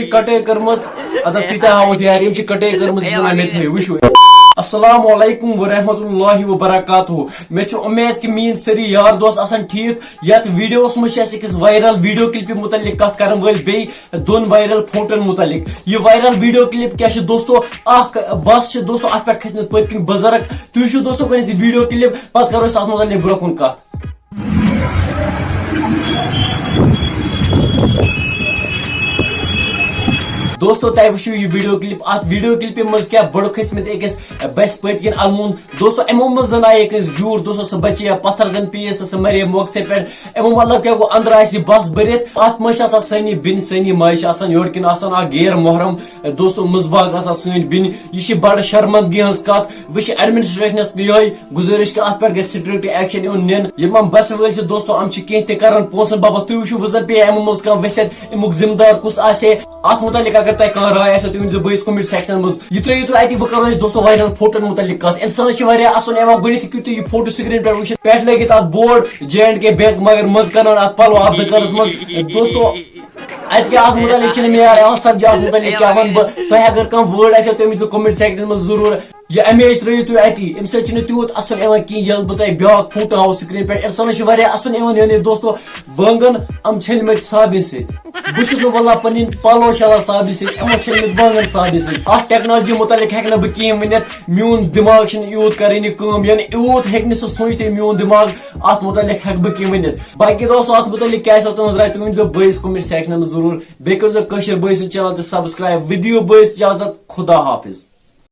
कटे कर्मच अदा चिता हावत यार यम कटे कर्मच मे थे वुशु अस्सलाम वालेकुम व रहमतुल्लाहि व बरकातहू मे उम्मीद कि मीन सरी यार दोस्त आसान ठीक यत वीडियोस में अकिस वायरल वीडियो क्लिप मुतलिक कत करन वल बे दोन वायरल फोटोन मुतलिक ये वायरल वीडियो क्लिप क्या दोस्तों अख बस दोस्तों अत पे खसमत पत्किन बुजुर्ग तुम दोस्तों वीडियो क्लिप पत करो अत मुतलिक ब्रोकुन कत दोस्तों तय वो यह वीडियो क्लिप अत वीडियो क्लिप मज क्या बड़ खसमत अकिस बस पत्किन अलमून दोस्तों एमो मज जन आये अकिस ग्यूर दोस्तों सह बचे पत्थर जन पीस सह मरे मौके पे एमो मतलब क्या गो अंदर आसी बस भरित अत मज सनी बिन सनी माज योर किन गैर मोहरम दोस्तों मुजबाग सन बिन यह बड़ शर्मंदगी हज कत वह एडमिनिस्ट्रेशनस ये गुजारिश कि अत पे स्ट्रिक्ट एक्शन इन यम बस वल दोस्तों हम कह तक पोसन बाबत तुम वो जन पे एमो मज कह वसित अमुक जिम्मेदार कुस अत मुतलिक अगर तक कह राय आसो तुम बस कमेंट सेक्शन मज यह त्रो तुम अत वो करो दोस्तों वायरल फोटोन मुतलिक कत इंसान असन गुड हेकू तुम यह फोटो स्क्रीन पे वुच पे लगित अत बोर्ड J&K बैंक मगर मज कर पलो अत दुकानस मज दोस्तों अत मुतलिक मे यार समझ अत मुतलिक क्या वन बह तुम अगर कह वर्ड आसो तुम कमेंट सेक्शन मज जरूर यह इमेज त्रो तुम अति अम सत तूत असन कह बह तुम ब्या फोटो हाव स्क्रीन पे इंसान असन दोस्तों वंगन अम छलमत साबिन सस वल्ला पन पलो शला साबिन सो छलमत वंगन साबिन सत टेक्नोलॉजी मुतलिक हेक बह कह वन मून दिमाग यूत कर यानी यूत हे सोच मून दिमाग अत मुतलिक हेक बह कह वन बाकी दोस्तों अत मुतलिक क्या तुम राय तुम बस कमेंट सेक्शन में जरूर बे कर बस चैनल सब्सक्राइब विद यू बस इजाजत खुदा हाफिज।